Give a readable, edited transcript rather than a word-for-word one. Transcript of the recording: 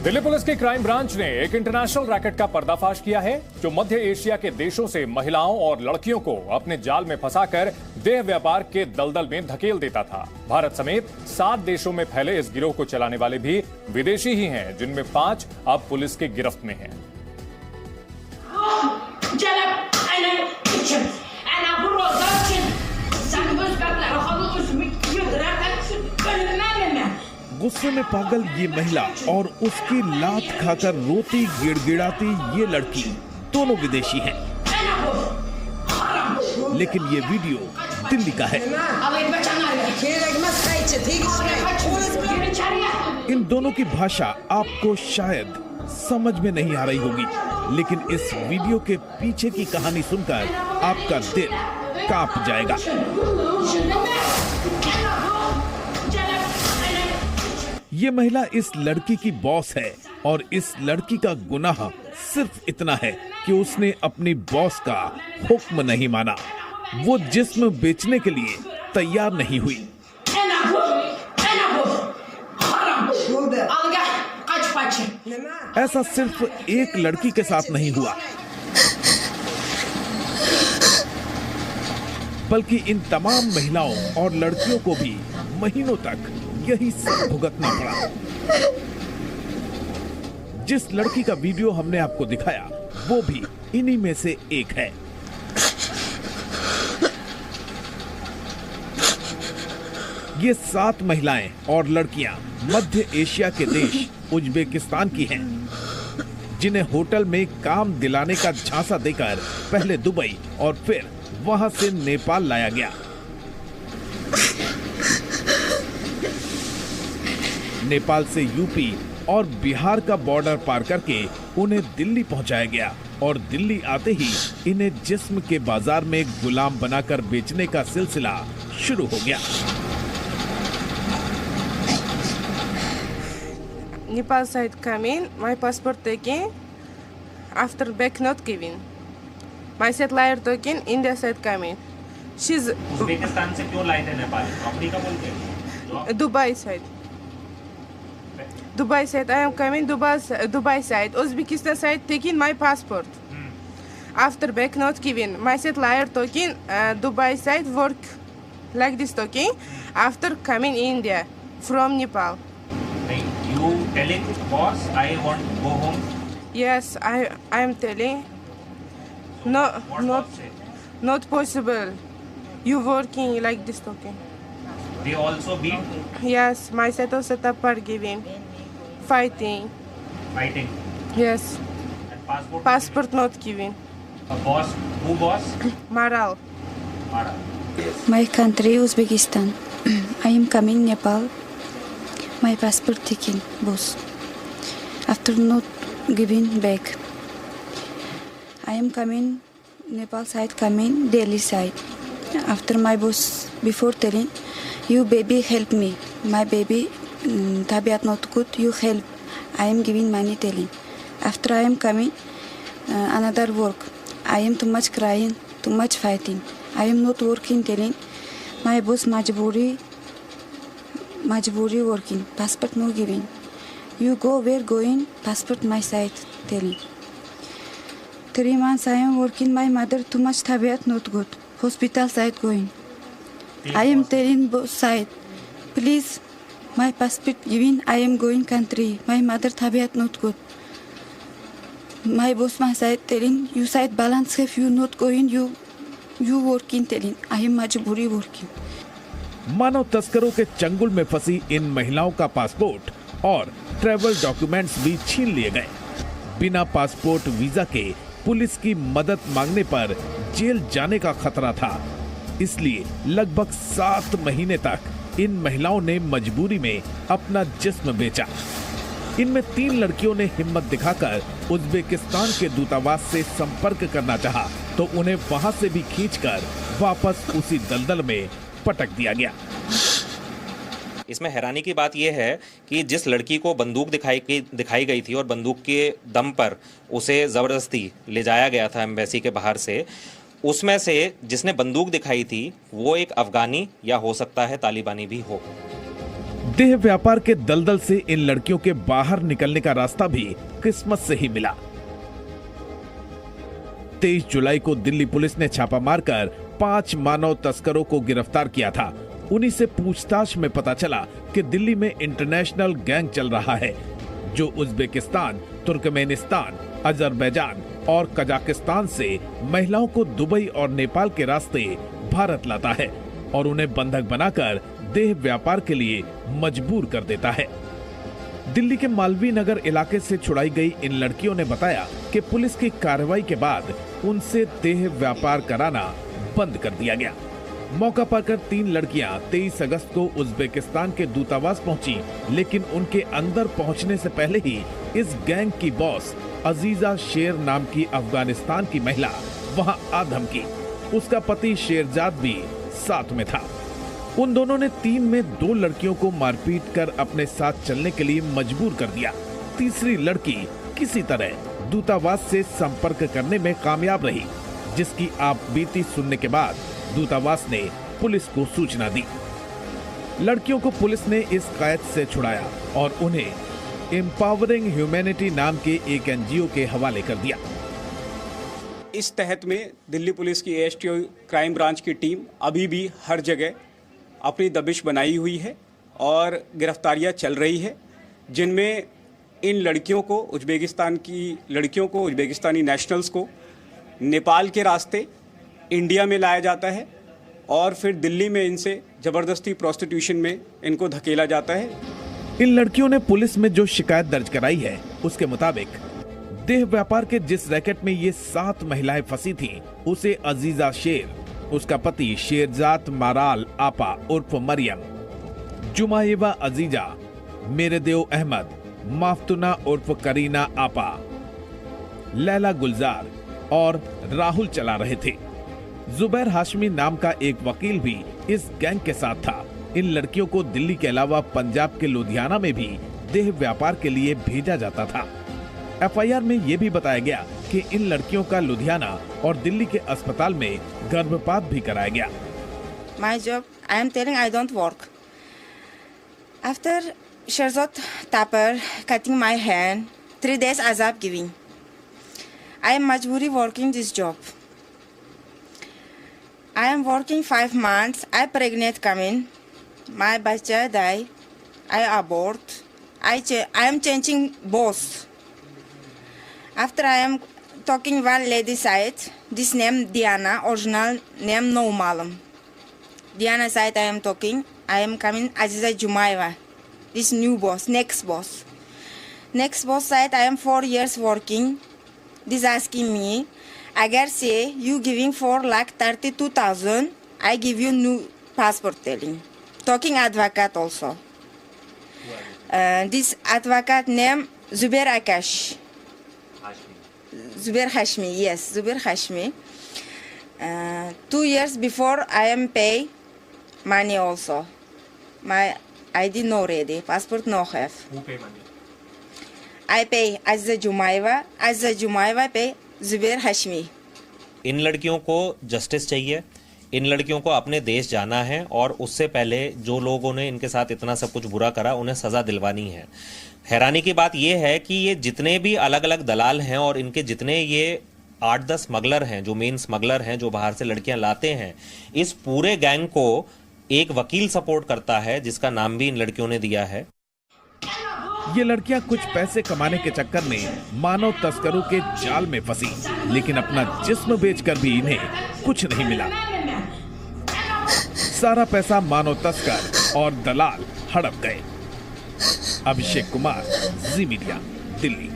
Delhi police की crime branch ने एक इंटरनेशनल रैकेट का पर्दाफाश किया है जो मध्य एशिया के देशों से महिलाओं और लड़कियों को अपने जाल में फंसाकर देह व्यापार के दलदल में धकेल देता था। भारत समेत 7 देशों में फैले इस गिरोह को चलाने वाले भी विदेशी ही हैं, जिनमें 5 अब पुलिस की गिरफ्त में हैं। गुस्से में पागल ये महिला और उसकी लात खाकर रोती गिड़गिड़ाती ये लड़की दोनों विदेशी हैं। लेकिन ये वीडियो दिल्ली का है। इन दोनों की भाषा आपको शायद समझ में नहीं आ रही होगी, लेकिन इस वीडियो के पीछे की कहानी सुनकर आपका दिल कांप जाएगा। ये महिला इस लड़की की बॉस है और इस लड़की का गुनाह सिर्फ इतना है कि उसने अपनी बॉस का हुक्म नहीं माना। वो जिस्म बेचने के लिए तैयार नहीं हुई। ऐसा सिर्फ एक लड़की के साथ नहीं हुआ, बल्कि इन तमाम महिलाओं और लड़कियों को भी महीनों तक यही सब भुगतना पड़ा। जिस लड़की का वीडियो हमने आपको दिखाया वो भी इन्हीं में से एक है। ये 7 महिलाएं और लड़कियां मध्य एशिया के देश उज्बेकिस्तान की हैं, जिन्हें होटल में काम दिलाने का झांसा देकर पहले दुबई और फिर वहां से नेपाल लाया गया। नेपाल से यूपी और बिहार का बॉर्डर पार करके उन्हें दिल्ली पहुंचाया गया और दिल्ली आते ही इन्हें जिस्म के बाजार में गुलाम बनाकर बेचने का सिलसिला शुरू हो गया। Nepal side come in, my passport taken, after back not given. My set liar token, India side come in. She's Uzbekistan से क्यों लाए थे नेपाल? नौकरी का बोलते हैं? Dubai side. Dubai side, I am coming Dubai side. Uzbekistan side taking my passport. After back not given. My set liar token, Dubai side work like this token. After coming India from Nepal. You telling boss I want to go home? Yes, I am telling. No, not possible. You working like this token. They also beat? Yes, my setup are giving. Fighting. Yes. And passport not giving. Boss, who boss? Maral. My country Uzbekistan. I am coming Nepal. My passport taken, boss. After not giving back. I am coming Nepal side, coming Delhi side. After my boss before telling, you baby help me. My baby tabiat not good, you help. I am giving money telling. After I am coming another work. I am too much crying, too much fighting. I am not working telling. My boss majburi working. Passport no giving. You go where going? Passport my side telling. 3 months I am working. My mother too much tabiat not good. Hospital side going. I am telling both side. Please, my passport giving. I am going country. My mother tabiat not good. My boss my side telling. You side balance if you not going. You working telling. I am majburi working. मानव तस्करों के चंगुल में फंसी इन महिलाओं का passport और travel documents भी छीन लिए गए। बिना पासपोर्ट वीजा के पुलिस की मदद मांगने पर जेल जाने का खतरा था, इसलिए लगभग 7 महीने तक इन महिलाओं ने मजबूरी में अपना जिस्म बेचा। इनमें 3 लड़कियों ने हिम्मत दिखाकर उज्बेकिस्तान के दूतावास से संपर्क करना चाहा, तो उन्हें वहां से भी खींचकर वापस उसी दलदल में पटक दिया गया। इसमें हैरानी की बात यह है कि जिस लड़की को बंदूक दिखाई गई थी और बंदूक के दम पर उसे ज़बरदस्ती ले जाया गया था एम्बेसी के बाहर से, उसमें से जिसने बंदूक दिखाई थी वो एक अफगानी या हो सकता है तालिबानी भी हो। देह व्यापार के दलदल से इन लड़कियों के बाहर निकलने का रास्ता भी किस्मत से ही मिला। 23 जुलाई को दिल्ली पुलिस ने छापा मारकर 5 मानव तस्करों को गिरफ्तार किया था। उन्हीं से पूछताछ में पता चला कि दिल्ली में इंटरनेशनल गैंग चल रहा है जो उज्बेकिस्तान, तुर्कमेनिस्तान, अजरबैजान और कजाकिस्तान से महिलाओं को दुबई और नेपाल के रास्ते भारत लाता है और उन्हें बंधक बनाकर देह व्यापार के लिए मजबूर कर देता है। दिल्ली के मालवीय नगर इलाके से छुड़ाई गई इन लड़कियों ने बताया कि पुलिस की कार्रवाई के बाद उनसे देह व्यापार कराना बंद कर दिया गया। मौका पाकर 3 लड़कियां 23 अगस्त को उज्बेकिस्तान के दूतावास पहुंची, लेकिन उनके अंदर पहुंचने से पहले ही इस गैंग की बॉस अजीजा शेर नाम की अफगानिस्तान की महिला वहां आ धमकी। उसका पति शेरजाद भी साथ में था। उन दोनों ने 3 में 2 लड़कियों को मारपीट कर अपने साथ चलने के लिए मजबूर कर दिया। तीसरी लड़की किसी तरह दूतावास से संपर्क करने में कामयाब रही, जिसकी आप बीती सुनने के बाद दूतावास ने पुलिस को सूचना दी। लड़कियों को पुलिस ने इस कैद से छुड़ाया और उन्हें एम्पावरिंग ह्यूमैनिटी नाम के एक एनजीओ के हवाले कर दिया। इस तहत में दिल्ली पुलिस की एएसटीओ क्राइम ब्रांच की टीम अभी भी हर जगह अपनी दबिश बनाई हुई है और गिरफ्तारियां चल रही है, जिनमें इन लड़कियों को, उज्बेकिस्तान की लड़कियों को, उज्बेकिस्तानी नेशनल्स को नेपाल के रास्ते इंडिया में लाया जाता है और फिर दिल्ली में इनसे जबरदस्ती प्रोस्टिट्यूशन में इनको धकेला जाता है। इन लड़कियों ने पुलिस में जो शिकायत दर्ज कराई है उसके मुताबिक देह व्यापार के जिस रैकेट में ये 7 महिलाएं फंसी थीं, उसे अजीजा शेर, उसका पति शेरजाद माराल आपा उर्फ मरियम, जुमाएवा अजीजा, मेरेदेव अहमद, माफ्तुना उर्फ करीना आपा, लैला गुलजार और राहुल चला रहे थे। जुबैर हाशमी नाम का एक वकील भी इस गैंग के साथ था। इन लड़कियों को दिल्ली के अलावा पंजाब के लुधियाना में भी देह व्यापार के लिए भेजा जाता था। एफआईआर में यह भी बताया गया कि इन लड़कियों का लुधियाना और दिल्ली के अस्पताल में गर्भपात भी कराया गया। My job, I am telling I don't work. After Sherzod Tapper cutting my hand, 3 days azab giving. I am majburi working this job. I am working 5 months. I pregnant coming. My bacha die. I abort. I am changing boss. After I am talking one lady side, this name Diana, original name no malum. Diana side I am talking. I am coming Aziza Jumaeva. This new boss, next boss. Next boss side I am 4 years working. This asking me, agar say you giving 4,32,000, I give you new passport telling. Talking advocate also. This advocate name Zubair Akash. Zubair Hashmi, yes, Zubair Hashmi. 2 years before I am pay money also. My ID no ready, passport no have. Who pay money? I pay Aziza Jumaeva pay Zubair Hashmi. इन लड़कियों को justice चाहिए, इन लड़कियों को अपने देश जाना है और उससे पहले जो लोगों ने इनके साथ इतना सब कुछ बुरा करा उन्हें सजा दिलवानी है। हैरानी की बात यह है कि ये जितने भी अलग अलग दलाल हैं और इनके जितने ये 8-10 स्मगलर हैं, जो मेन स्मगलर हैं, जो बाहर से लड़कियां लाते हैं, इस पूरे गैंग को एक वकील सपोर्ट करता है जिसका नाम भी इन लड़कियों ने दिया है। ये लड़कियां कुछ पैसे कमाने के चक्कर में मानव तस्करों के जाल में फंसी, लेकिन अपना जिस्म बेचकर भी इन्हें कुछ नहीं मिला। सारा पैसा मानव तस्कर और दलाल हड़प गए। अभिषेक कुमार, जी मीडिया, दिल्ली।